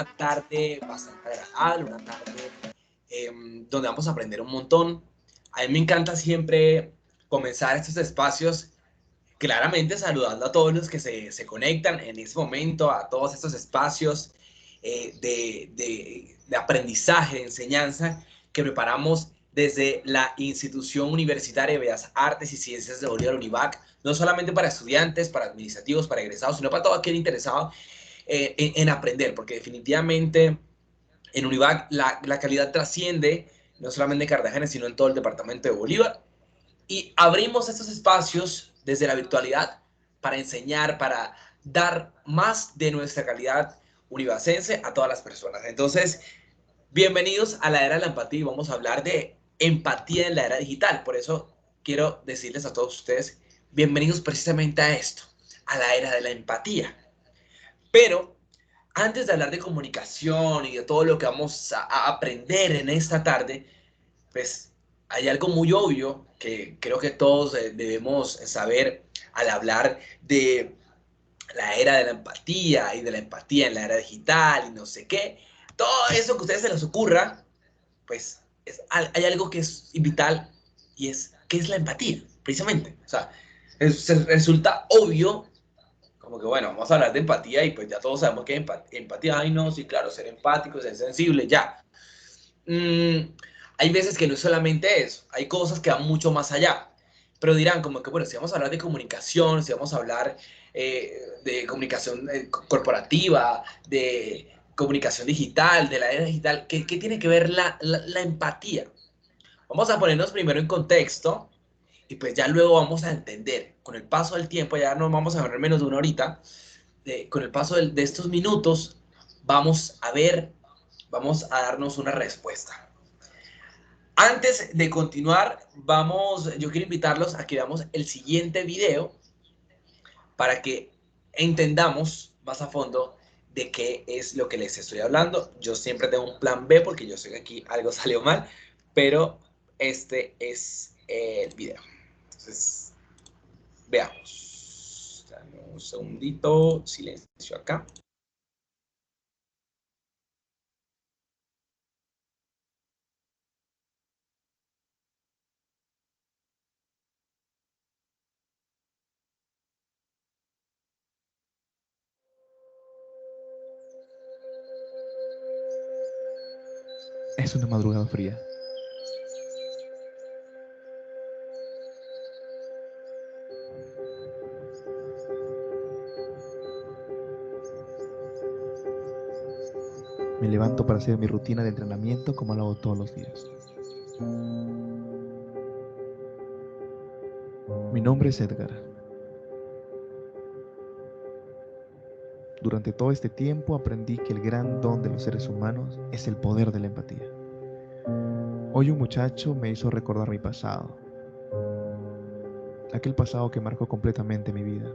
tarde bastante agradable, una tarde donde vamos a aprender un montón. A mí me encanta siempre comenzar estos espacios claramente saludando a todos los que se conectan en este momento, a todos estos espacios de aprendizaje, de enseñanza que preparamos desde la Institución Universitaria de Bellas Artes y Ciencias de Bolívar, UNIVAC, no solamente para estudiantes, para administrativos, para egresados, sino para todo aquel interesado en aprender, porque definitivamente en UNIVAC la calidad trasciende no solamente en Cartagena, sino en todo el departamento de Bolívar. Y abrimos estos espacios desde la virtualidad para enseñar, para dar más de nuestra calidad univacense a todas las personas. Entonces, bienvenidos a la era de la empatía y vamos a hablar de empatía en la era digital. Por eso quiero decirles a todos ustedes, bienvenidos precisamente a esto, a la era de la empatía. Pero antes de hablar de comunicación y de todo lo que vamos a aprender en esta tarde, pues hay algo muy obvio que creo que todos debemos saber al hablar de la era de la empatía y de la empatía en la era digital y no sé qué. Todo eso que a ustedes se les ocurra, pues hay algo que es vital y es, ¿qué es la empatía? Precisamente. O sea, resulta obvio como que bueno, vamos a hablar de empatía y pues ya todos sabemos que empatía, ay no, sí, claro, ser empático, ser sensible, ya. Mm, hay veces que no es solamente eso, hay cosas que van mucho más allá. Pero dirán como que, bueno, si vamos a hablar de comunicación, si vamos a hablar de comunicación corporativa, de comunicación digital, de la era digital, ¿qué tiene que ver la empatía? Vamos a ponernos primero en contexto y pues ya luego vamos a entender. Con el paso del tiempo, ya no vamos a ver menos de una horita, con el paso de estos minutos, vamos a ver, vamos a darnos una respuesta. Antes de continuar, yo quiero invitarlos a que veamos el siguiente video para que entendamos más a fondo de qué es lo que les estoy hablando. Yo siempre tengo un plan B porque yo sé que aquí algo salió mal, pero este es el video. Entonces, veamos. Dame un segundito, silencio acá. Es una madrugada fría. Me levanto para hacer mi rutina de entrenamiento como lo hago todos los días. Mi nombre es Edgar. Durante todo este tiempo aprendí que el gran don de los seres humanos es el poder de la empatía. Hoy un muchacho me hizo recordar mi pasado, aquel pasado que marcó completamente mi vida.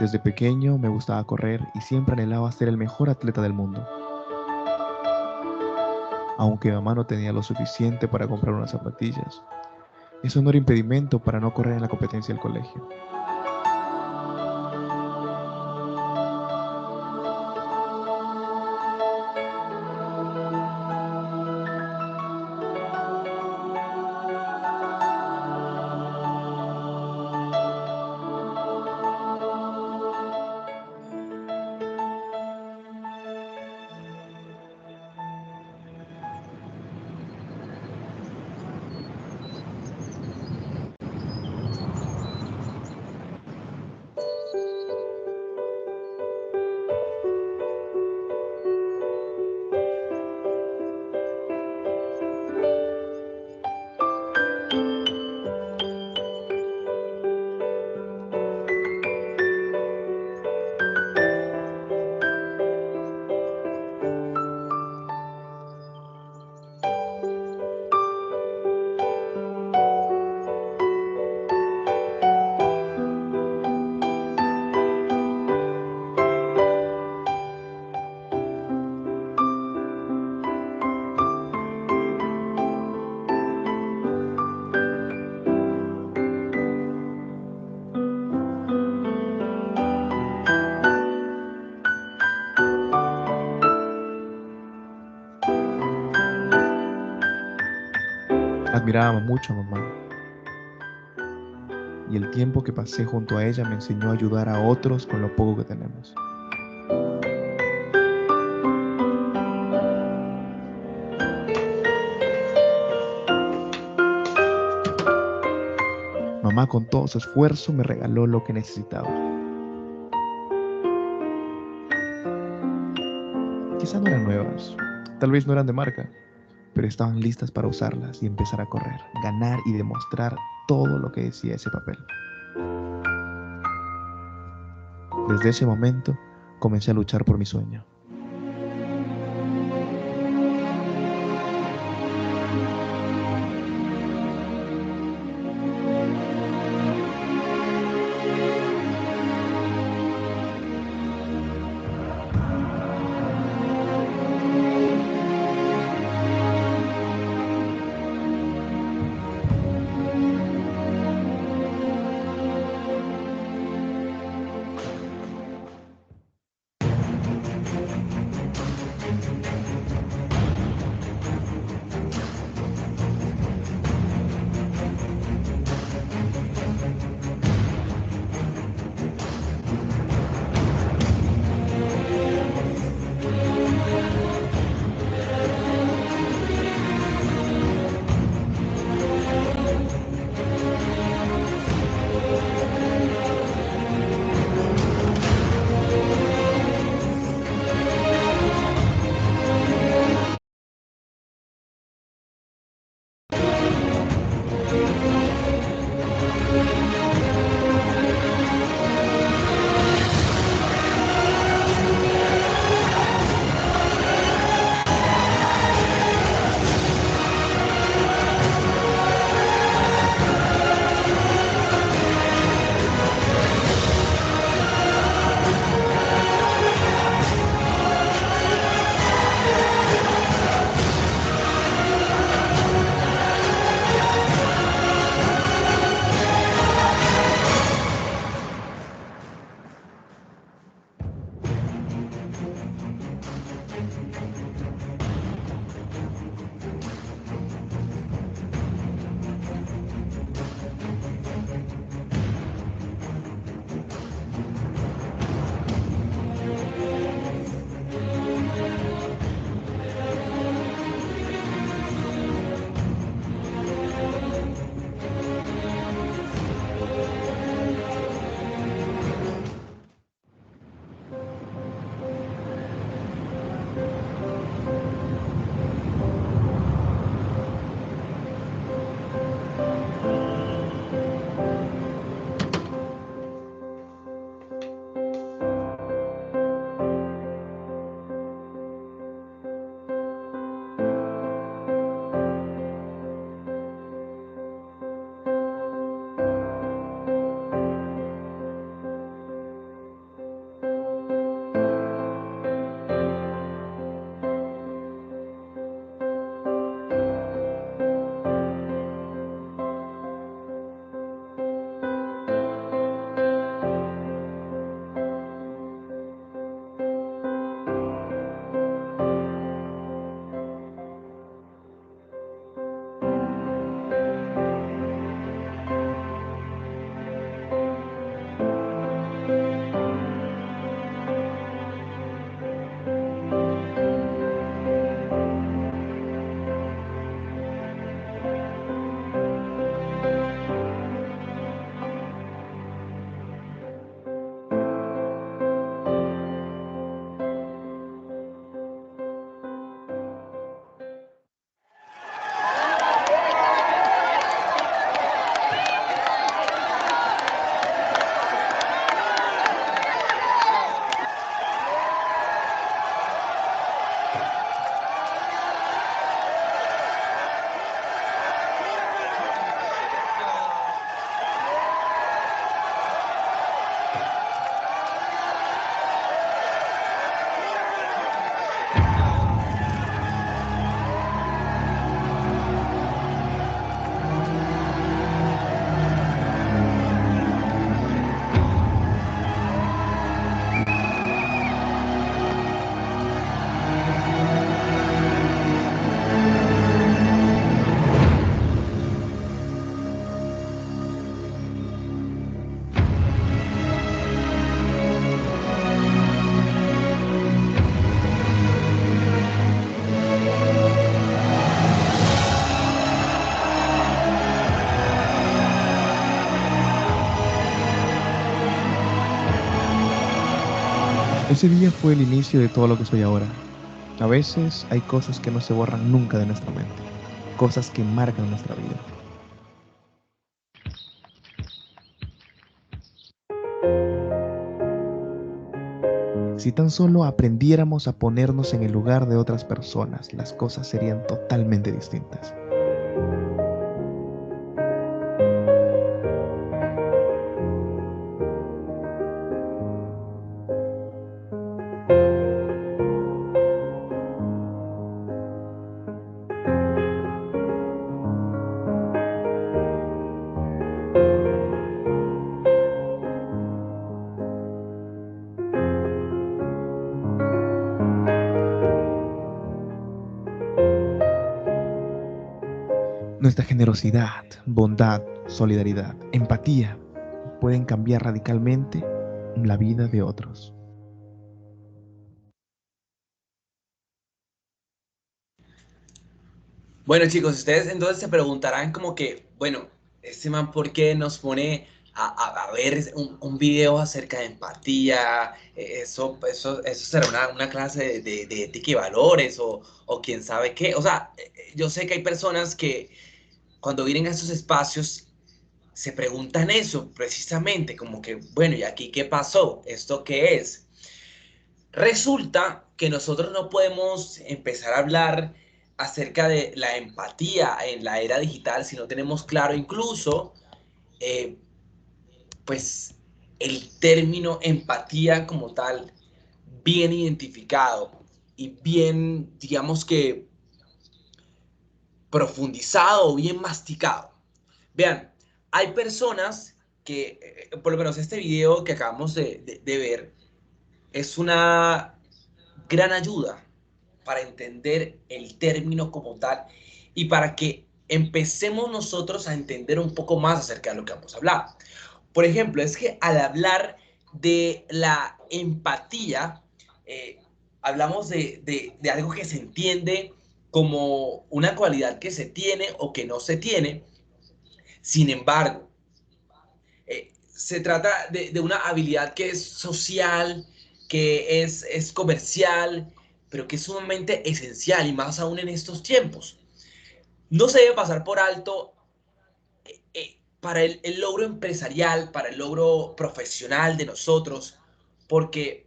Desde pequeño me gustaba correr y siempre anhelaba ser el mejor atleta del mundo. Aunque mi mamá no tenía lo suficiente para comprar unas zapatillas, eso no era impedimento para no correr en la competencia del colegio. Admiraba mucho a mamá y el tiempo que pasé junto a ella me enseñó a ayudar a otros con lo poco que tenemos. Mamá con todo su esfuerzo me regaló lo que necesitaba. Quizá no eran nuevas, tal vez no eran de marca, pero estaban listas para usarlas y empezar a correr, ganar y demostrar todo lo que decía ese papel. Desde ese momento comencé a luchar por mi sueño. Ese día fue el inicio de todo lo que soy ahora. A veces hay cosas que no se borran nunca de nuestra mente, cosas que marcan nuestra vida. Si tan solo aprendiéramos a ponernos en el lugar de otras personas, las cosas serían totalmente distintas. Nuestra generosidad, bondad, solidaridad, empatía pueden cambiar radicalmente la vida de otros. Bueno, chicos, ustedes entonces se preguntarán como que, bueno, este man, ¿por qué nos pone a ver un video acerca de empatía? Eso será una clase de ética y valores o quién sabe qué. O sea, yo sé que hay personas que cuando vienen a esos espacios se preguntan eso precisamente, como que, bueno, ¿y aquí qué pasó? ¿Esto qué es? Resulta que nosotros no podemos empezar a hablar acerca de la empatía en la era digital si no tenemos claro incluso, eh, pues, el término empatía como tal bien identificado y bien, digamos que, profundizado o bien masticado. Vean, hay personas que, por lo menos este video que acabamos de ver, es una gran ayuda para entender el término como tal y para que empecemos nosotros a entender un poco más acerca de lo que vamos a hablar. Por ejemplo, es que al hablar de la empatía, eh, hablamos de algo que se entiende como una cualidad que se tiene o que no se tiene. Sin embargo, se trata de una habilidad que es social, que es comercial, pero que es sumamente esencial y más aún en estos tiempos. No se debe pasar por alto para el logro empresarial, para el logro profesional de nosotros, porque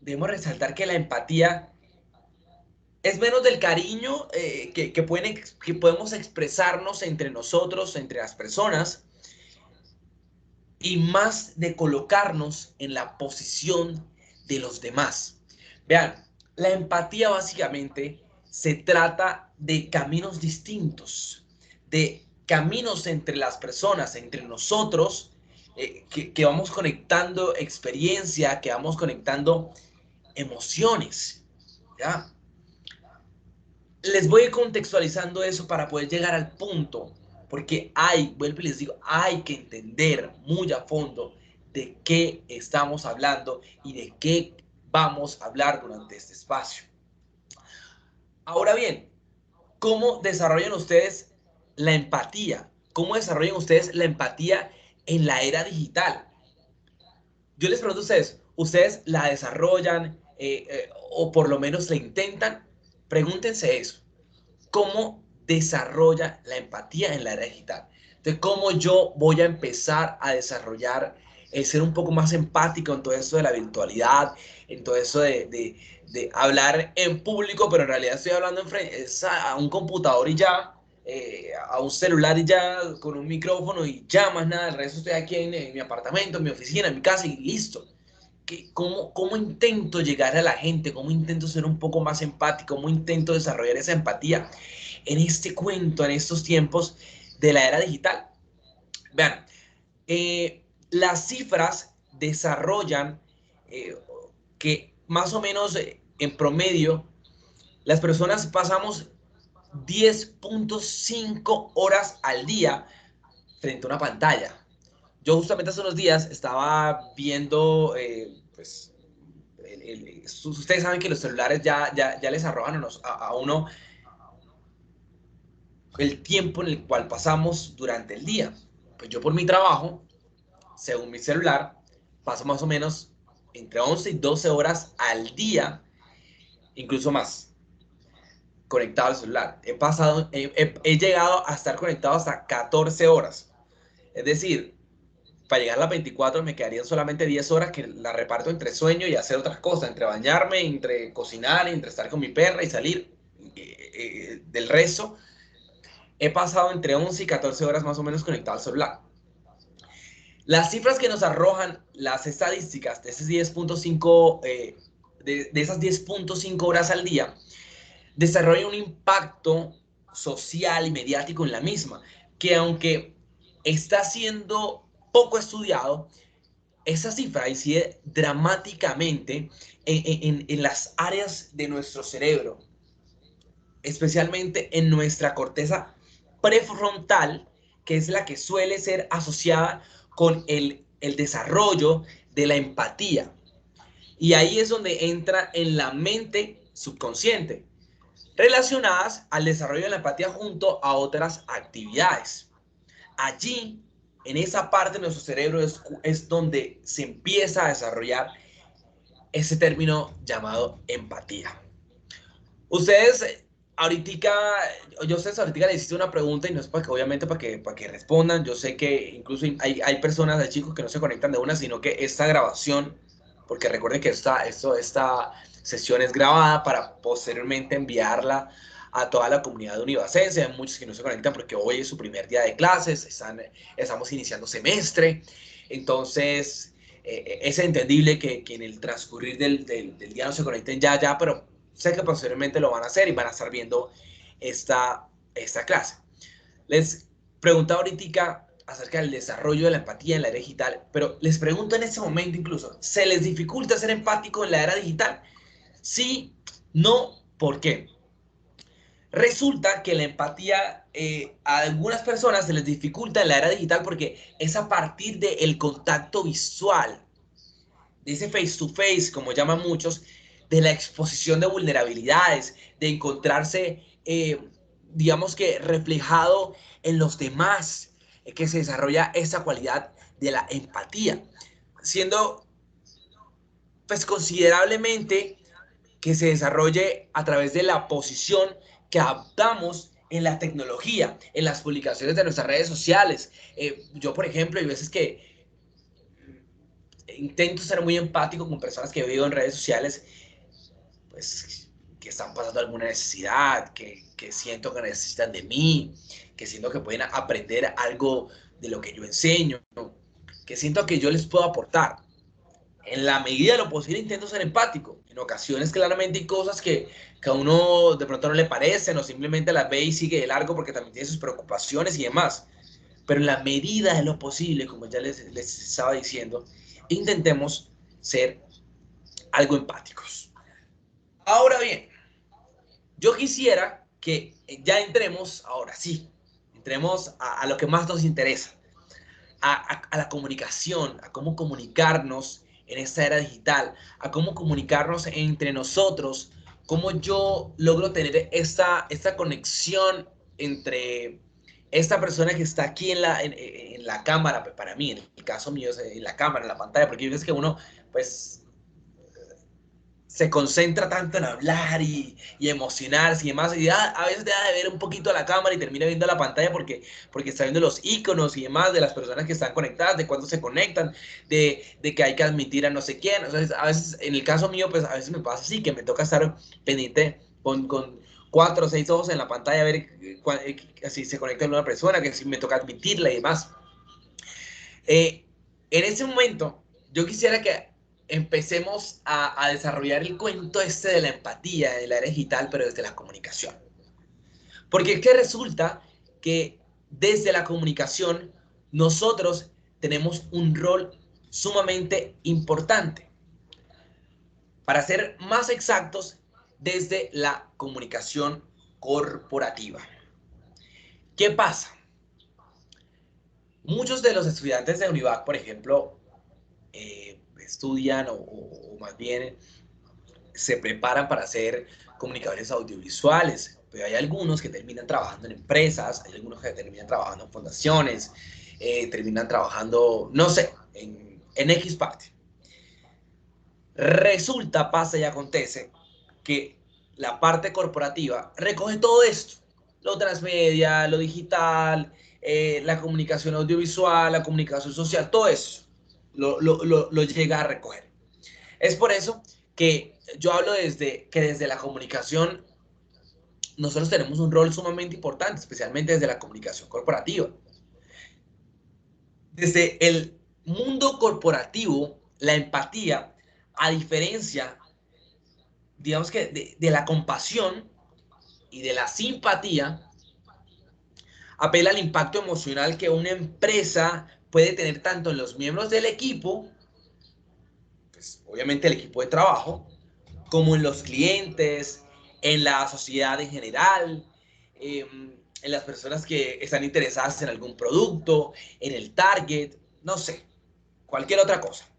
debemos resaltar que la empatía es menos del cariño que podemos expresarnos entre nosotros, entre las personas, y más de colocarnos en la posición de los demás. Vean, la empatía básicamente se trata de caminos distintos, de caminos entre las personas, entre nosotros, que vamos conectando experiencia, que vamos conectando emociones. ¿Ya? Les voy contextualizando eso para poder llegar al punto, porque vuelvo y les digo, hay que entender muy a fondo de qué estamos hablando y de qué vamos a hablar durante este espacio. Ahora bien, ¿cómo desarrollan ustedes la empatía? ¿Cómo desarrollan ustedes la empatía en la era digital? Yo les pregunto a ustedes, ¿ustedes la desarrollan o por lo menos la intentan? Pregúntense eso. ¿Cómo desarrolla la empatía en la era digital? Entonces, ¿cómo yo voy a empezar a desarrollar el ser un poco más empático en todo eso de la virtualidad, en todo eso de hablar en público, pero en realidad estoy hablando a un computador y ya, a un celular y ya, con un micrófono y ya más nada, el resto estoy aquí en mi apartamento, en mi oficina, en mi casa y listo. ¿Cómo intento llegar a la gente? ¿Cómo intento ser un poco más empático? ¿Cómo intento desarrollar esa empatía en este cuento, en estos tiempos de la era digital? Vean, las cifras desarrollan eh, que más o menos en promedio las personas pasamos 10.5 horas al día frente a una pantalla. Yo justamente hace unos días estaba viendo, pues, ustedes saben que los celulares ya les arrojan a uno el tiempo en el cual pasamos durante el día. Pues yo por mi trabajo, según mi celular, paso más o menos entre 11 y 12 horas al día, incluso más, conectado al celular. He llegado a estar conectado hasta 14 horas. Es decir, para llegar a las 24 me quedarían solamente 10 horas que la reparto entre sueño y hacer otras cosas, entre bañarme, entre cocinar, entre estar con mi perra y salir. Del resto, he pasado entre 11 y 14 horas más o menos conectado al celular. Las cifras que nos arrojan las estadísticas de esas 10.5 de esas 10.5 horas al día desarrollan un impacto social y mediático en la misma, que aunque está siendo poco estudiado, esa cifra incide dramáticamente en las áreas de nuestro cerebro, especialmente en nuestra corteza prefrontal, que es la que suele ser asociada con el desarrollo de la empatía. Y ahí es donde entra en la mente subconsciente, relacionadas al desarrollo de la empatía junto a otras actividades. Allí, en esa parte de nuestro cerebro, es donde se empieza a desarrollar ese término llamado empatía. Ustedes ahorita, yo sé, ahorita le hiciste una pregunta y no es para que, obviamente para que respondan. Yo sé que incluso hay personas, hay chicos que no se conectan de una, sino que esta grabación, porque recuerden que esta sesión es grabada para posteriormente enviarla a toda la comunidad univacense. Hay muchos que no se conectan porque hoy es su primer día de clases, estamos iniciando semestre, entonces es entendible que en el transcurrir del día no se conecten ya, pero sé que posteriormente lo van a hacer y van a estar viendo esta clase. Les preguntaba ahorita acerca del desarrollo de la empatía en la era digital, pero les pregunto en este momento incluso, ¿se les dificulta ser empático en la era digital? Sí, no, ¿por qué? Resulta que la empatía a algunas personas se les dificulta en la era digital porque es a partir del contacto visual, de ese face to face, como llaman muchos, de la exposición de vulnerabilidades, de encontrarse, digamos que reflejado en los demás, que se desarrolla esa cualidad de la empatía, siendo pues considerablemente que se desarrolle a través de la posición que adaptamos en la tecnología, en las publicaciones de nuestras redes sociales. Yo, por ejemplo, hay veces que intento ser muy empático con personas que veo en redes sociales, pues que están pasando alguna necesidad, que siento que necesitan de mí, que siento que pueden aprender algo de lo que yo enseño, que siento que yo les puedo aportar. En la medida de lo posible intento ser empático. En ocasiones claramente hay cosas que a uno de pronto no le parecen o simplemente las ve y sigue de largo porque también tiene sus preocupaciones y demás. Pero en la medida de lo posible, como ya les estaba diciendo, intentemos ser algo empáticos. Ahora bien, yo quisiera que ya entremos, ahora sí, entremos a lo que más nos interesa, a la comunicación, a cómo comunicarnos en esta era digital, a cómo comunicarnos entre nosotros, cómo yo logro tener esta conexión entre esta persona que está aquí en la cámara, para mí, en el caso mío, es en la cámara, en la pantalla, porque es que uno, pues, se concentra tanto en hablar y emocionarse y demás, y a veces deja de ver un poquito a la cámara y termina viendo la pantalla porque está viendo los iconos y demás de las personas que están conectadas, de cuándo se conectan, de que hay que admitir a no sé quién. O sea, a veces, en el caso mío, pues a veces me pasa así, que me toca estar pendiente con 4 o 6 ojos en la pantalla a ver si se conecta a una persona, que si me toca admitirla y demás. En ese momento, yo quisiera que empecemos a desarrollar el cuento este de la empatía, de la era digital, pero desde la comunicación. Porque es que resulta que desde la comunicación nosotros tenemos un rol sumamente importante. Para ser más exactos, desde la comunicación corporativa. ¿Qué pasa? Muchos de los estudiantes de Univac, por ejemplo, estudian o más bien se preparan para ser comunicadores audiovisuales, pero hay algunos que terminan trabajando en empresas, hay algunos que terminan trabajando en fundaciones, terminan trabajando, no sé, en X parte. Resulta, pasa y acontece que la parte corporativa recoge todo esto, lo transmedia, lo digital, la comunicación audiovisual, la comunicación social, todo eso lo llega a recoger. Es por eso que yo hablo desde la comunicación nosotros tenemos un rol sumamente importante, especialmente desde la comunicación corporativa. Desde el mundo corporativo, la empatía, a diferencia, digamos que de la compasión y de la simpatía, apela al impacto emocional que una empresa puede tener tanto en los miembros del equipo, pues obviamente el equipo de trabajo, como en los clientes, en la sociedad en general, en las personas que están interesadas en algún producto, en el target, no sé, cualquier otra cosa.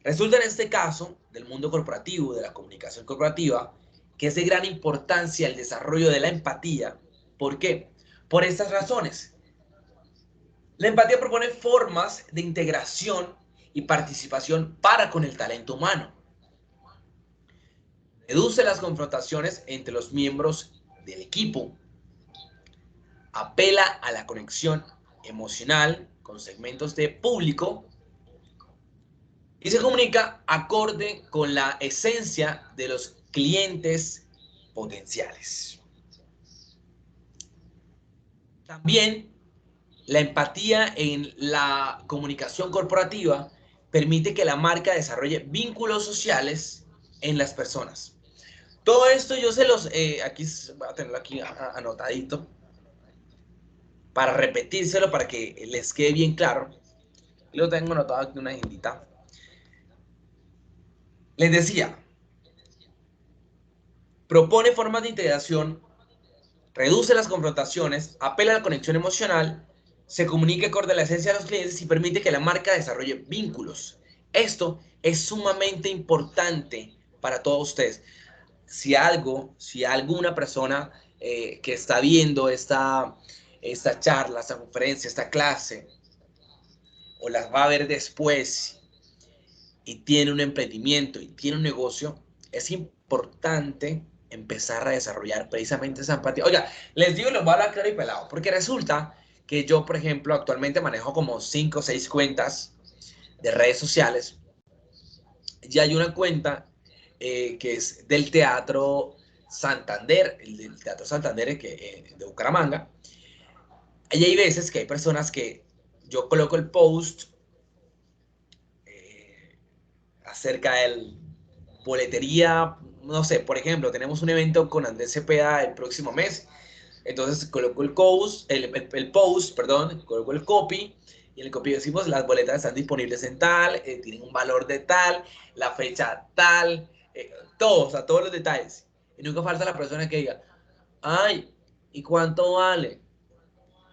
Resulta en este caso del mundo corporativo, de la comunicación corporativa, que es de gran importancia el desarrollo de la empatía. ¿Por qué? Por estas razones. La empatía propone formas de integración y participación para con el talento humano. Reduce las confrontaciones entre los miembros del equipo. Apela a la conexión emocional con segmentos de público y se comunica acorde con la esencia de los clientes potenciales. También la empatía en la comunicación corporativa permite que la marca desarrolle vínculos sociales en las personas. Todo esto yo se los, aquí voy a tenerlo aquí anotadito para repetírselo para que les quede bien claro. Lo tengo anotado aquí en una agendita. Les decía, propone formas de integración, reduce las confrontaciones, apela a la conexión emocional, se comunica acorde a la esencia de los clientes y permite que la marca desarrolle vínculos. Esto es sumamente importante para todos ustedes. Si alguna persona que está viendo esta charla, esta conferencia, esta clase, o las va a ver después y tiene un emprendimiento y tiene un negocio, es importante empezar a desarrollar precisamente esa empatía. Oiga, les digo, los voy a hablar claro y pelado, porque resulta que yo, por ejemplo, actualmente manejo como 5 o 6 cuentas de redes sociales y hay una cuenta que es del Teatro Santander, el del Teatro Santander de Bucaramanga. Y hay veces que hay personas que yo coloco el post acerca del boletería, no sé, por ejemplo, tenemos un evento con Andrés Cepeda el próximo mes, entonces coloco el post, perdón, coloco el copy, y en el copy decimos las boletas están disponibles en tal, tienen un valor de tal, la fecha tal, todo, o sea, todos los detalles. Y nunca falta la persona que diga, ay, ¿y cuánto vale?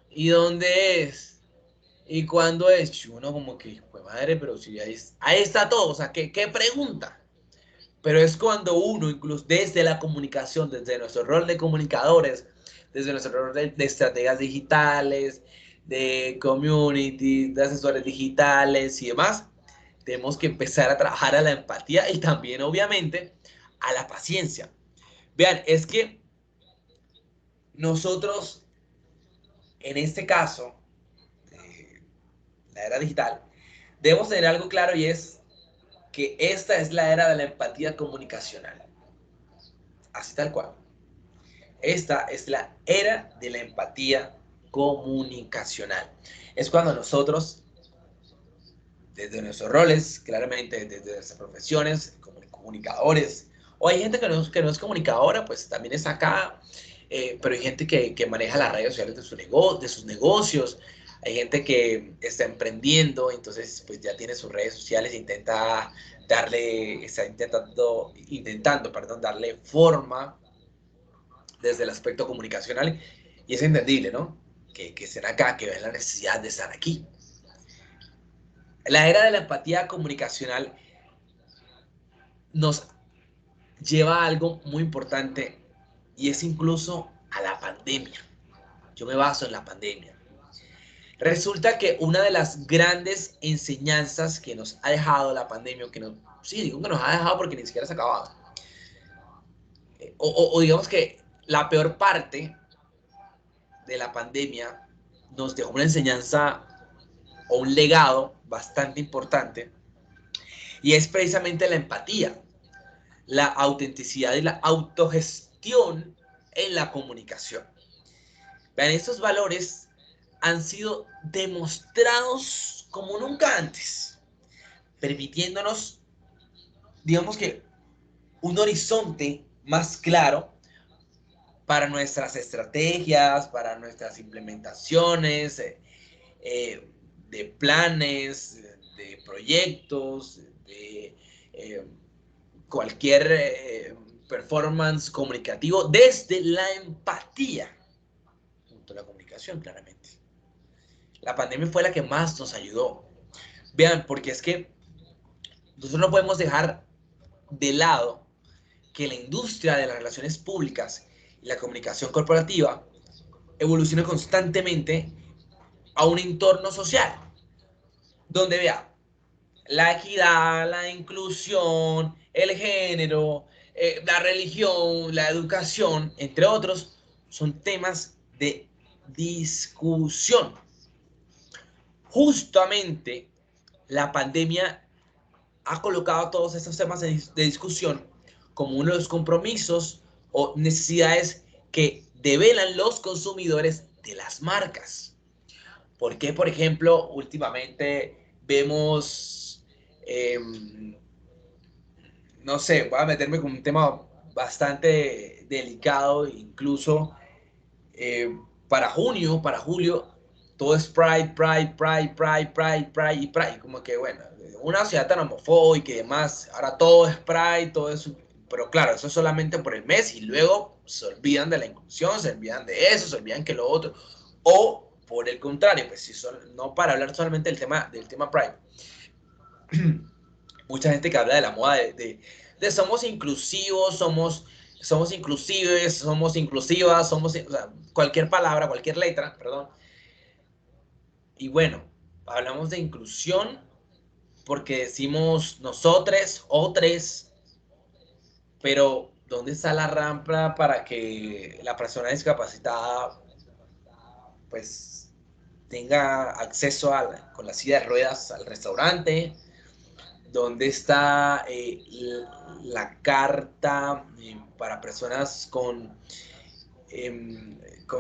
¿Y dónde es? ¿Y cuándo es? Y uno como que, pues madre, pero si ahí está todo, o sea, ¿qué pregunta? Pero es cuando uno, incluso desde la comunicación, desde nuestro rol de comunicadores, desde nuestro rol de estrategias digitales, de community, de asesores digitales y demás, tenemos que empezar a trabajar a la empatía y también, obviamente, a la paciencia. Vean, es que nosotros, en este caso, la era digital, debemos tener algo claro y es que esta es la era de la empatía comunicacional. Así tal cual. Esta es la era de la empatía comunicacional. Es cuando nosotros, desde nuestros roles, claramente desde nuestras profesiones, como comunicadores, o hay gente que no es comunicadora, pues también está acá, pero hay gente que maneja las redes sociales de sus negocios, hay gente que está emprendiendo, entonces pues ya tiene sus redes sociales e está intentando, perdón, darle forma desde el aspecto comunicacional y es entendible, ¿no? Que estén acá, que ven la necesidad de estar aquí. La era de la empatía comunicacional nos lleva a algo muy importante y es incluso a la pandemia. Yo me baso en la pandemia. Resulta que una de las grandes enseñanzas que nos ha dejado la pandemia, Sí, digo que nos ha dejado porque ni siquiera se acababa. O digamos que la peor parte de la pandemia nos dejó una enseñanza o un legado bastante importante, y es precisamente la empatía, la autenticidad y la autogestión en la comunicación. Vean, estos valores han sido demostrados como nunca antes, permitiéndonos, digamos que, un horizonte más claro para nuestras estrategias, para nuestras implementaciones de planes, de proyectos, de eh, cualquier performance comunicativo desde la empatía junto a la comunicación, claramente. La pandemia fue la que más nos ayudó. Vean, porque es que nosotros no podemos dejar de lado que la industria de las relaciones públicas y la comunicación corporativa evoluciona constantemente a un entorno social, donde vea la equidad, la inclusión, el género, la religión, la educación, entre otros, son temas de discusión. Justamente la pandemia ha colocado todos estos temas de discusión como uno de los compromisos o necesidades que develan los consumidores de las marcas. ¿Por qué, por ejemplo, últimamente vemos, eh, no sé, voy a meterme con un tema bastante delicado, incluso eh, para junio, para julio, todo es Pride, Pride, Pride, Pride, Pride, Pride y Pride. Como que, bueno, una sociedad tan homofóbica y demás, ahora todo es Pride, todo es... Pero claro, eso es solamente por el mes y luego se olvidan de la inclusión, se olvidan de eso, se olvidan que lo otro. O por el contrario, pues si son, no para hablar solamente del tema Pride. Mucha gente que habla de la moda de somos inclusivos, somos inclusives, somos inclusivas, somos, o sea, cualquier palabra, cualquier letra, perdón. Y bueno, hablamos de inclusión porque decimos nosotros o tres, pero ¿dónde está la rampa para que la persona discapacitada pues tenga acceso con la silla de ruedas al restaurante? ¿Dónde está la carta para personas con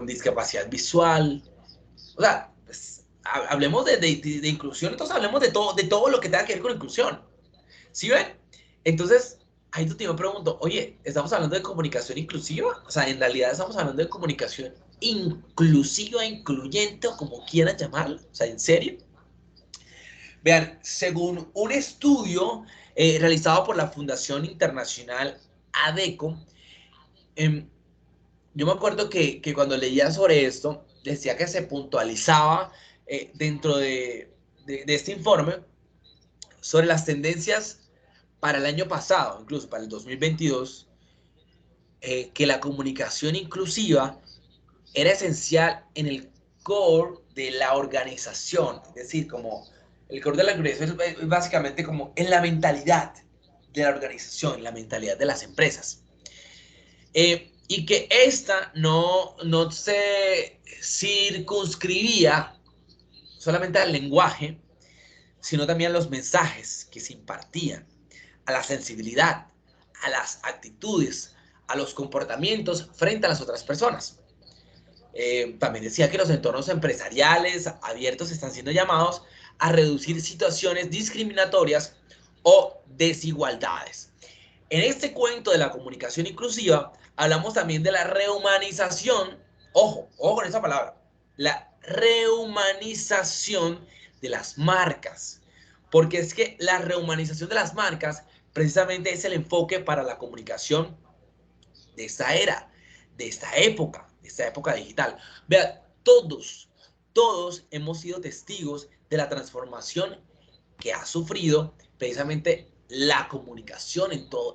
discapacidad visual? O sea, pues, hablemos de inclusión, entonces hablemos de todo lo que tenga que ver con inclusión. ¿Sí ven? Entonces, ahí tú te me pregunto, oye, ¿estamos hablando de comunicación inclusiva? O sea, en realidad estamos hablando de comunicación inclusiva, incluyente o como quieran llamarlo. O sea, ¿en serio? Vean, según un estudio realizado por la Fundación Internacional ADECO, eh, yo me acuerdo que cuando leía sobre esto, decía que se puntualizaba dentro de este informe sobre las tendencias para el año pasado, incluso para el 2022, que la comunicación inclusiva era esencial en el core de la organización, es decir, como el core de la organización es básicamente como en la mentalidad de la organización, en la mentalidad de las empresas. Y que esta no se circunscribía solamente al lenguaje, sino también a los mensajes que se impartían, a la sensibilidad, a las actitudes, a los comportamientos frente a las otras personas. También decía que los entornos empresariales abiertos están siendo llamados a reducir situaciones discriminatorias o desigualdades. En este cuento de la comunicación inclusiva, hablamos también de la rehumanización, ojo con esa palabra, la rehumanización de las marcas. Porque es que la rehumanización de las marcas precisamente es el enfoque para la comunicación de esta era, de esta época digital. Vean, todos hemos sido testigos de la transformación que ha sufrido precisamente la comunicación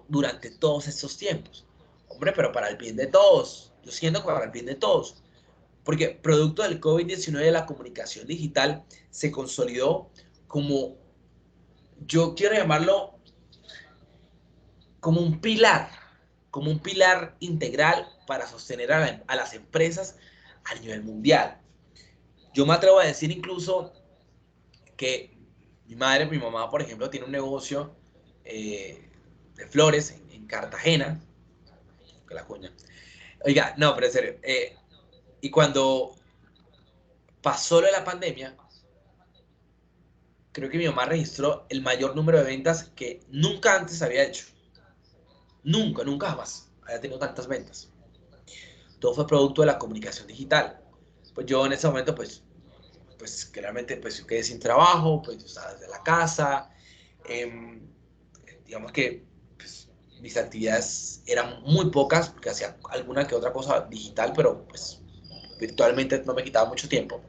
durante todos estos tiempos. Hombre, pero para el bien de todos, yo siento que para el bien de todos, porque producto del COVID-19 la comunicación digital se consolidó como, yo quiero llamarlo, como un pilar integral para sostener a las empresas a nivel mundial. Yo me atrevo a decir incluso que mi mamá, por ejemplo, tiene un negocio de flores en Cartagena, que la cuña. Oiga, no, pero en serio. Y cuando pasó lo de la pandemia, creo que mi mamá registró el mayor número de ventas que nunca antes había hecho. Nunca, nunca jamás había tenido tantas ventas. Todo fue producto de la comunicación digital. Pues yo en ese momento, pues claramente, pues yo quedé sin trabajo, pues yo estaba desde la casa. Eh, digamos que pues, mis actividades eran muy pocas, porque hacía alguna que otra cosa digital, pero pues virtualmente no me quitaba mucho tiempo.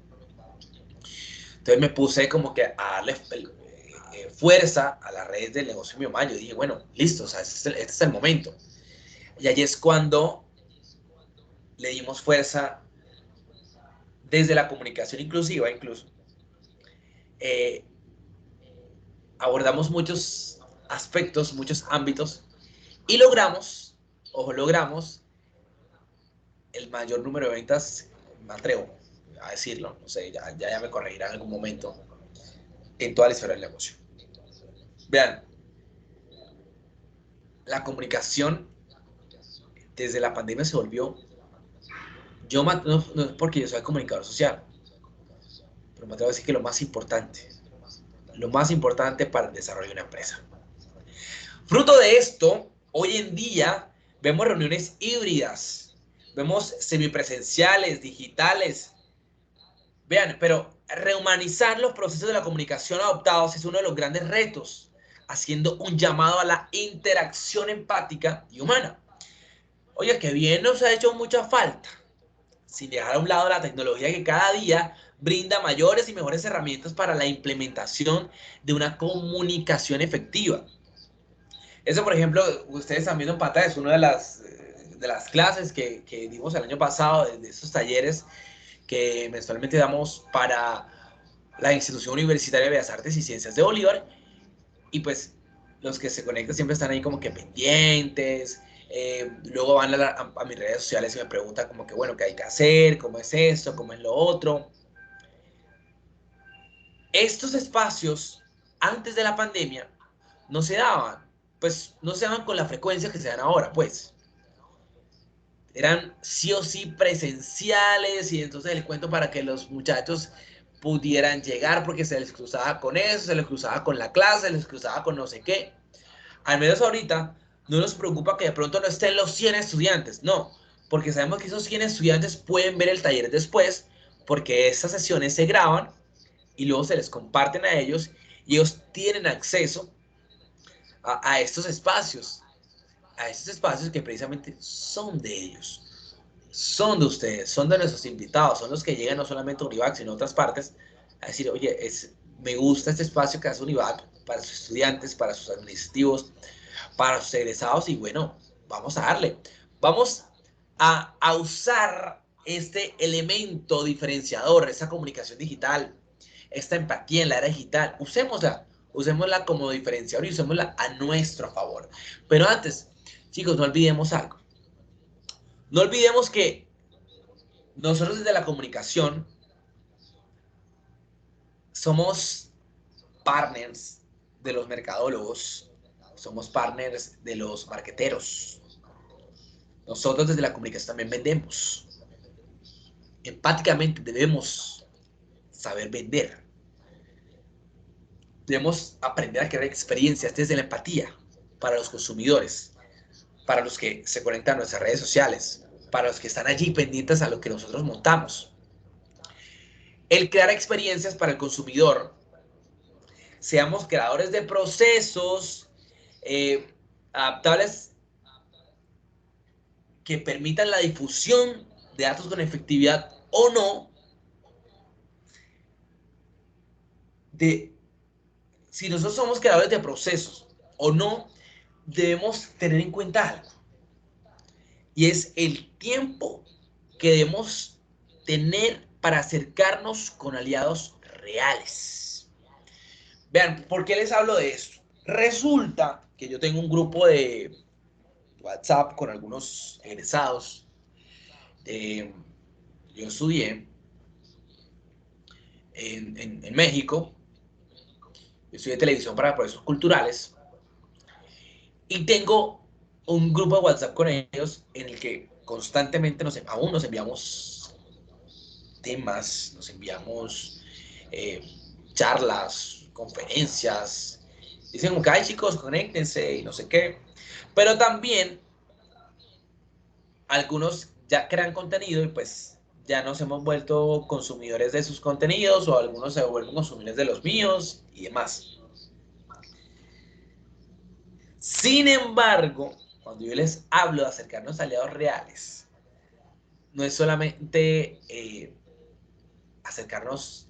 Entonces me puse como que a darle fuerza a las redes del negocio de mi mamá. Yo dije, bueno, listo, o sea, este es el momento. Y allí es cuando le dimos fuerza desde la comunicación inclusiva, incluso. Eh, Abordamos muchos aspectos, muchos ámbitos y logramos el mayor número de ventas, me atrevo a decirlo, no sé, ya me corregirán en algún momento, en toda la historia del negocio. Vean, la comunicación desde la pandemia se volvió, no es porque yo soy comunicador social, pero me atrevo a decir que lo más importante para el desarrollo de una empresa. Fruto de esto, hoy en día vemos reuniones híbridas, vemos semipresenciales, digitales. Vean, pero rehumanizar los procesos de la comunicación adoptados es uno de los grandes retos, haciendo un llamado a la interacción empática y humana. Oye, que bien nos ha hecho mucha falta, sin dejar a un lado la tecnología que cada día brinda mayores y mejores herramientas para la implementación de una comunicación efectiva. Eso, por ejemplo, ustedes están viendo en pantalla, es una de las clases que dimos el año pasado, de estos talleres que mensualmente damos para la Institución Universitaria de Bellas Artes y Ciencias de Bolívar. Y pues los que se conectan siempre están ahí como que pendientes. Luego van a mis redes sociales y me preguntan como que, bueno, ¿qué hay que hacer? ¿Cómo es esto? ¿Cómo es lo otro? Estos espacios, antes de la pandemia, no se daban. Pues no se daban con la frecuencia que se dan ahora, pues. Eran sí o sí presenciales y entonces el cuento para que los muchachos pudieran llegar porque se les cruzaba con eso, se les cruzaba con la clase, se les cruzaba con no sé qué. Al menos ahorita no nos preocupa que de pronto no estén los 100 estudiantes, no, porque sabemos que esos 100 estudiantes pueden ver el taller después porque esas sesiones se graban y luego se les comparten a ellos y ellos tienen acceso a estos espacios que precisamente son de ellos, son de ustedes, son de nuestros invitados, son los que llegan no solamente a Univac, sino a otras partes, a decir, oye, me gusta este espacio que hace Univac para sus estudiantes, para sus administrativos, para sus egresados, y bueno, vamos a darle. Vamos a usar este elemento diferenciador, esa comunicación digital, esta empatía en la era digital, usémosla como diferenciador y usémosla a nuestro favor. Pero antes, chicos, no olvidemos algo. No olvidemos que nosotros desde la comunicación somos partners de los mercadólogos, somos partners de los marqueteros. Nosotros desde la comunicación también vendemos. Empáticamente debemos saber vender. Debemos aprender a crear experiencias desde la empatía para los consumidores, para los que se conectan a nuestras redes sociales, para los que están allí pendientes a lo que nosotros montamos. El crear experiencias para el consumidor, seamos creadores de procesos adaptables que permitan la difusión de datos con efectividad o no, de si nosotros somos creadores de procesos o no, debemos tener en cuenta algo. Y es el tiempo que debemos tener para acercarnos con aliados reales. Vean, ¿por qué les hablo de esto? Resulta que yo tengo un grupo WhatsApp con algunos egresados. Yo estudié en México, yo estudié televisión para procesos culturales y tengo un grupo de WhatsApp con ellos en el que constantemente aún nos enviamos temas, nos enviamos eh, charlas, conferencias, dicen como que, ay chicos, conéctense y no sé qué, pero también algunos ya crean contenido y pues ya nos hemos vuelto consumidores de sus contenidos o algunos se vuelven consumidores de los míos y demás. Sin embargo, cuando yo les hablo de acercarnos a aliados reales, no es solamente acercarnos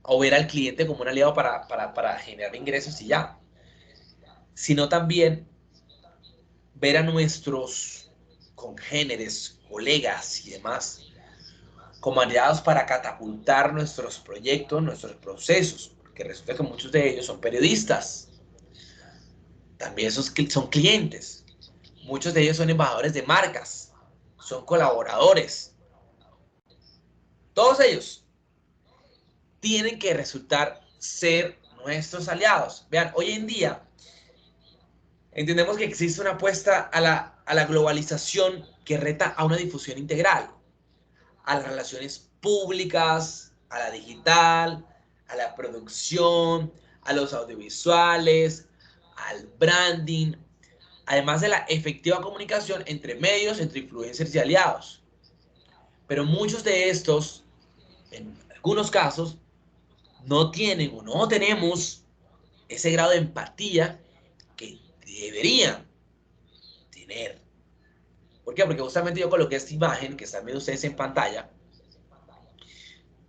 o ver al cliente como un aliado para generar ingresos y ya, sino también ver a nuestros congéneres, colegas y demás como aliados para catapultar nuestros proyectos, nuestros procesos, porque resulta que muchos de ellos son periodistas, también son clientes, muchos de ellos son embajadores de marcas, son colaboradores, todos ellos tienen que resultar ser nuestros aliados. Vean, hoy en día entendemos que existe una apuesta a la globalización que reta a una difusión integral, a las relaciones públicas, a la digital, a la producción, a los audiovisuales, al branding, además de la efectiva comunicación entre medios, entre influencers y aliados. Pero muchos de estos, en algunos casos, no tienen o no tenemos ese grado de empatía que deberían tener. ¿Por qué? Porque justamente yo coloqué esta imagen que están viendo ustedes en pantalla,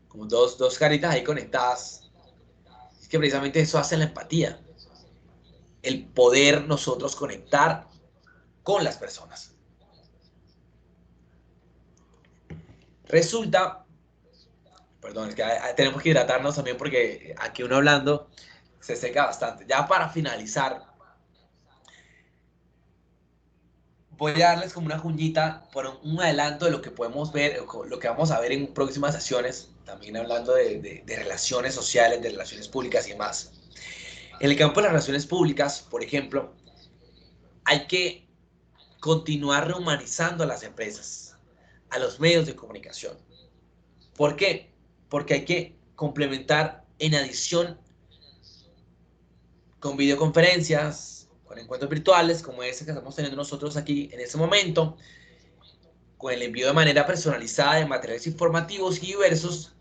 como dos caritas ahí conectadas. Es que precisamente eso hace la empatía, el poder nosotros conectar con las personas. Resulta, perdón, es que tenemos que hidratarnos también porque aquí uno hablando se seca bastante. Ya para finalizar, voy a darles como una juñita por un adelanto de lo que podemos ver, lo que vamos a ver en próximas sesiones, también hablando de relaciones sociales, de relaciones públicas y demás. En el campo de las relaciones públicas, por ejemplo, hay que continuar rehumanizando a las empresas, a los medios de comunicación. ¿Por qué? Porque hay que complementar en adición con videoconferencias, con encuentros virtuales como este que estamos teniendo nosotros aquí en este momento, con el envío de manera personalizada de materiales informativos y diversos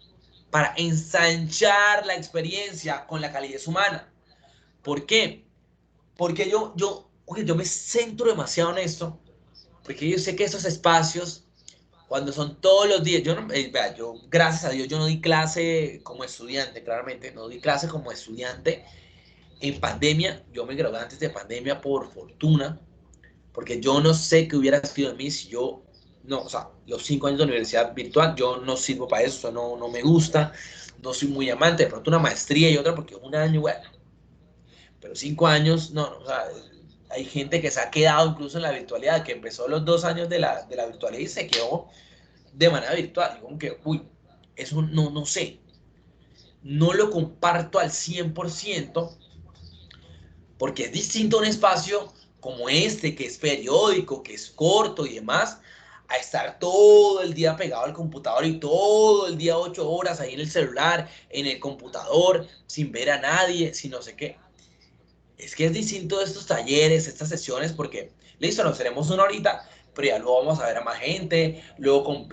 para ensanchar la experiencia con la calidez humana. ¿Por qué? Porque yo me centro demasiado en esto, porque yo sé que esos espacios, cuando son todos los días, vea, yo gracias a Dios yo no di clase como estudiante, claramente, no di clase como estudiante en pandemia, yo me gradué antes de pandemia por fortuna, porque yo no sé qué hubiera sido de mí si yo, no, o sea, los 5 años de universidad virtual, yo no sirvo para eso, no me gusta, no soy muy amante, de pronto una maestría y otra, porque un año, bueno, pero 5 años, no, o sea, hay gente que se ha quedado incluso en la virtualidad, que empezó los 2 años de la virtualidad y se quedó de manera virtual, y como que, uy, eso no sé, no lo comparto al 100%, porque es distinto un espacio como este, que es periódico, que es corto y demás, a estar todo el día pegado al computador y todo el día 8 horas ahí en el celular, en el computador, sin ver a nadie, sin no sé qué. Es que es distinto estos talleres, estas sesiones, porque listo, nos tenemos una horita, pero ya luego vamos a ver a más gente, luego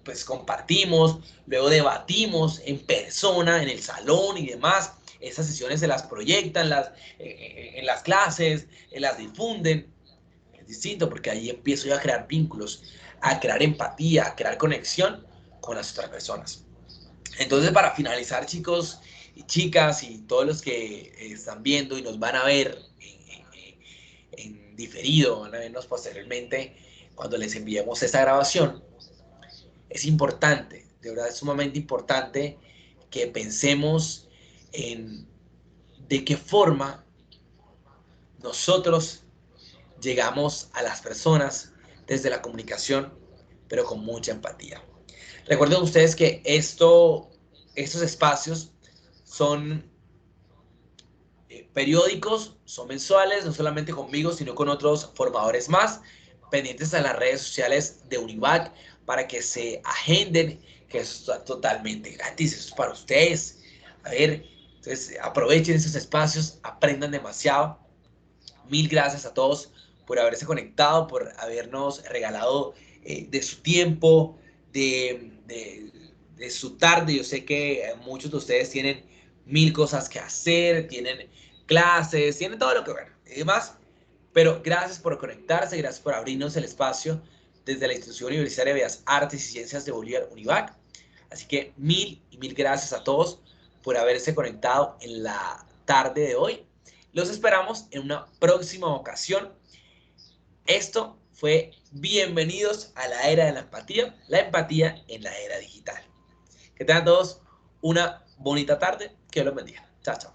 pues compartimos, luego debatimos en persona, en el salón y demás. Esas sesiones se las proyectan en las clases, las difunden. Es distinto porque ahí empiezo yo a crear vínculos, a crear empatía, a crear conexión con las otras personas. Entonces, para finalizar, chicos y chicas y todos los que están viendo y nos van a ver en diferido, van a vernos posteriormente cuando les enviemos esta grabación, es importante, de verdad es sumamente importante que pensemos en de qué forma nosotros llegamos a las personas desde la comunicación, pero con mucha empatía. Recuerden ustedes que estos espacios son periódicos, son mensuales, no solamente conmigo, sino con otros formadores más, pendientes a las redes sociales de Univac para que se agenden, que eso está totalmente gratis, eso es para ustedes. A ver, entonces aprovechen esos espacios, aprendan demasiado. Mil gracias a todos por haberse conectado, por habernos regalado de su tiempo, de su tarde. Yo sé que muchos de ustedes tienen mil cosas que hacer, tienen clases, tienen todo lo que bueno y demás. Pero gracias por conectarse, gracias por abrirnos el espacio desde la Institución Universitaria de Bellas Artes y Ciencias de Bolívar, Univac. Así que mil y mil gracias a todos por haberse conectado en la tarde de hoy. Los esperamos en una próxima ocasión. Esto fue Bienvenidos a la Era de la empatía en la era digital. Que tengan todos una bonita tarde. Que Dios los bendiga. Chao, chao.